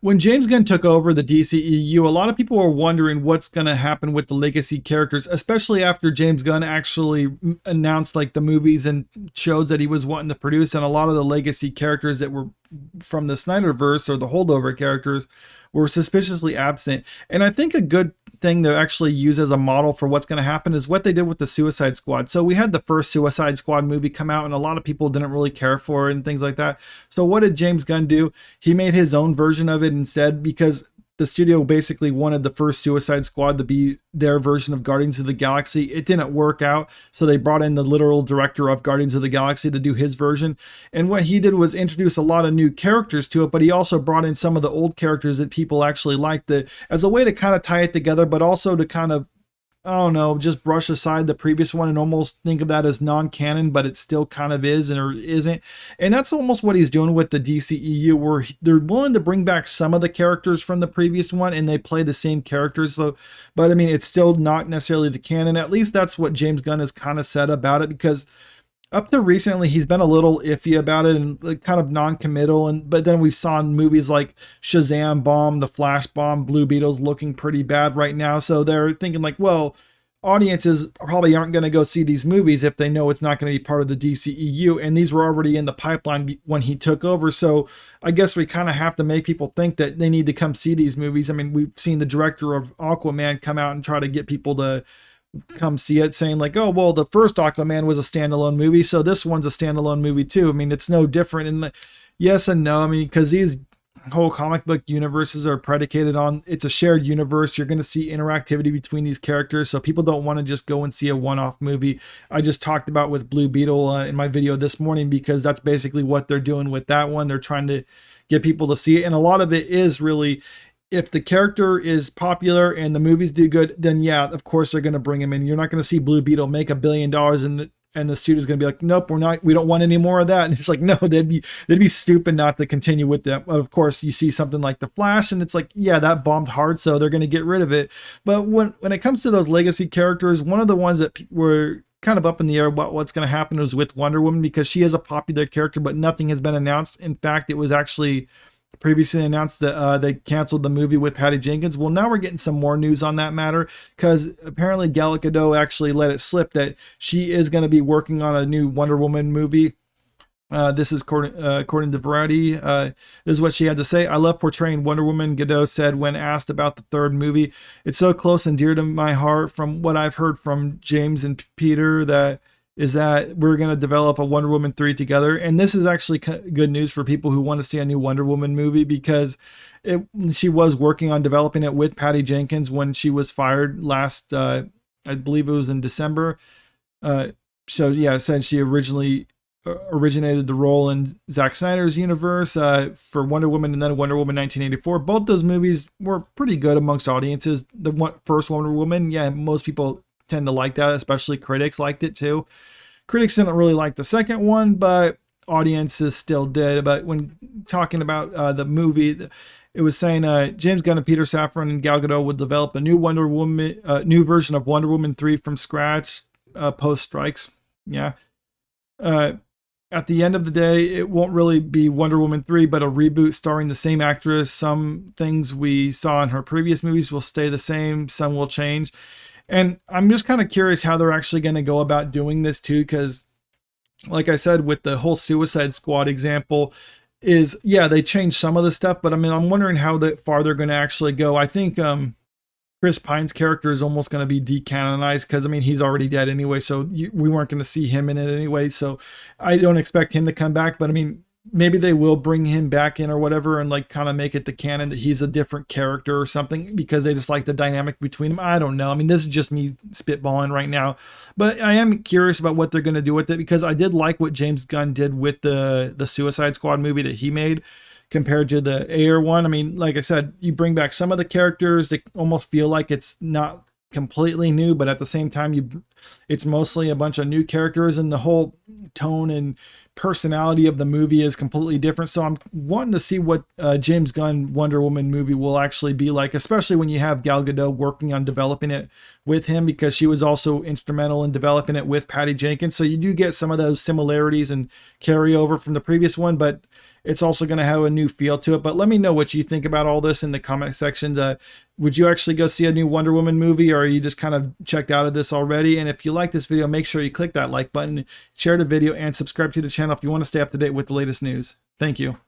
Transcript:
When James Gunn took over the DCEU, a lot of people were wondering what's going to happen with the legacy characters, especially after James Gunn actually announced like the movies and shows that he was wanting to produce, and a lot of the legacy characters that were from the Snyderverse or the holdover characters were suspiciously absent. And I think a good thing to actually use as a model for what's going to happen is what they did with the Suicide Squad. So we had the first Suicide Squad movie come out and a lot of people didn't really care for it and things like that. So what did James Gunn do? He made his own version of it instead, because the studio basically wanted the first Suicide Squad to be their version of Guardians of the Galaxy. It didn't work out, so they brought in the literal director of Guardians of the Galaxy to do his version. And what he did was introduce a lot of new characters to it, but he also brought in some of the old characters that people actually liked, as a way to kind of tie it together, but also to kind of, I don't know, just brush aside the previous one and almost think of that as non-canon, but it still kind of is or isn't. And that's almost what he's doing with the DCEU, where they're willing to bring back some of the characters from the previous one and they play the same characters. So, but I mean, it's still not necessarily the canon. At least that's what James Gunn has kind of said about it, because up to recently, he's been a little iffy about it and like kind of non-committal. But then we've saw movies like Shazam Bomb, The Flash Bomb, Blue Beetle's looking pretty bad right now. So they're thinking like, well, audiences probably aren't going to go see these movies if they know it's not going to be part of the DCEU. And these were already in the pipeline when he took over. So I guess we kind of have to make people think that they need to come see these movies. I mean, we've seen the director of Aquaman come out and try to get people to come see it, saying like, oh, well, the first Aquaman was a standalone movie, so this one's a standalone movie too. I mean, it's no different. And yes and no. I mean, because these whole comic book universes are predicated on, it's a shared universe. You're going to see interactivity between these characters, so people don't want to just go and see a one-off movie. I just talked about with Blue Beetle in my video this morning, because that's basically what they're doing with that one. They're trying to get people to see it, and a lot of it is really, if the character is popular and the movies do good, then yeah, of course they're going to bring him in. You're not going to see Blue Beetle make $1 billion and the studio's going to be like, nope, we don't want any more of that. And it's like, no, they'd be stupid not to continue with that. Of course, you see something like The Flash and it's like, yeah, that bombed hard, so they're going to get rid of it. But when it comes to those legacy characters, one of the ones that were kind of up in the air about what's going to happen was with Wonder Woman, because she is a popular character, but nothing has been announced. In fact, it was actually previously announced that they canceled the movie with Patty Jenkins. Well, now we're getting some more news on that matter, because apparently Gadot actually let it slip that she is going to be working on a new Wonder Woman movie. This is according to Variety. This is what she had to say. I love portraying Wonder Woman, Gadot said when asked about the third movie. It's so close and dear to my heart. From what I've heard from James and Peter, that we're going to develop a Wonder Woman 3 together. And this is actually good news for people who want to see a new Wonder Woman movie, because she was working on developing it with Patty Jenkins when she was fired last, I believe it was in December. So yeah, said she originally originated the role in Zack Snyder's universe for Wonder Woman, and then Wonder Woman 1984. Both those movies were pretty good amongst audiences. The first Wonder Woman, yeah, most people tend to like that, especially critics liked it too. Critics didn't really like the second one, but audiences still did. But when talking about the movie, it was saying James Gunn and Peter Safran and Gal Gadot would develop a new new version of Wonder Woman 3 from scratch post strikes. Yeah. At the end of the day, it won't really be Wonder Woman 3, but a reboot starring the same actress. Some things we saw in her previous movies will stay the same, some will change. And I'm just kind of curious how they're actually going to go about doing this too, because like I said, with the whole Suicide Squad example, is, yeah, they changed some of the stuff, but I mean, I'm wondering how far they're going to actually go. I think Chris Pine's character is almost going to be decanonized, because I mean, he's already dead anyway, so we weren't going to see him in it anyway, so I don't expect him to come back. But I mean, maybe they will bring him back in or whatever and like kind of make it the canon that he's a different character or something, because they just like the dynamic between them. I don't know. I mean, this is just me spitballing right now, but I am curious about what they're going to do with it, because I did like what James Gunn did with the Suicide Squad movie that he made compared to the Ayer one. I mean, like I said, you bring back some of the characters that almost feel like it's not completely new, but at the same time, it's mostly a bunch of new characters, and the whole tone and personality of the movie is completely different. So I'm wanting to see what James Gunn Wonder Woman movie will actually be like, especially when you have Gal Gadot working on developing it with him, because she was also instrumental in developing it with Patty Jenkins. So you do get some of those similarities and carryover from the previous one, but It's also going to have a new feel to it. But let me know what you think about all this in the comment section. Would you actually go see a new Wonder Woman movie, or are you just kind of checked out of this already? And if you like this video, make sure you click that like button, share the video, and subscribe to the channel if you want to stay up to date with the latest news. Thank you.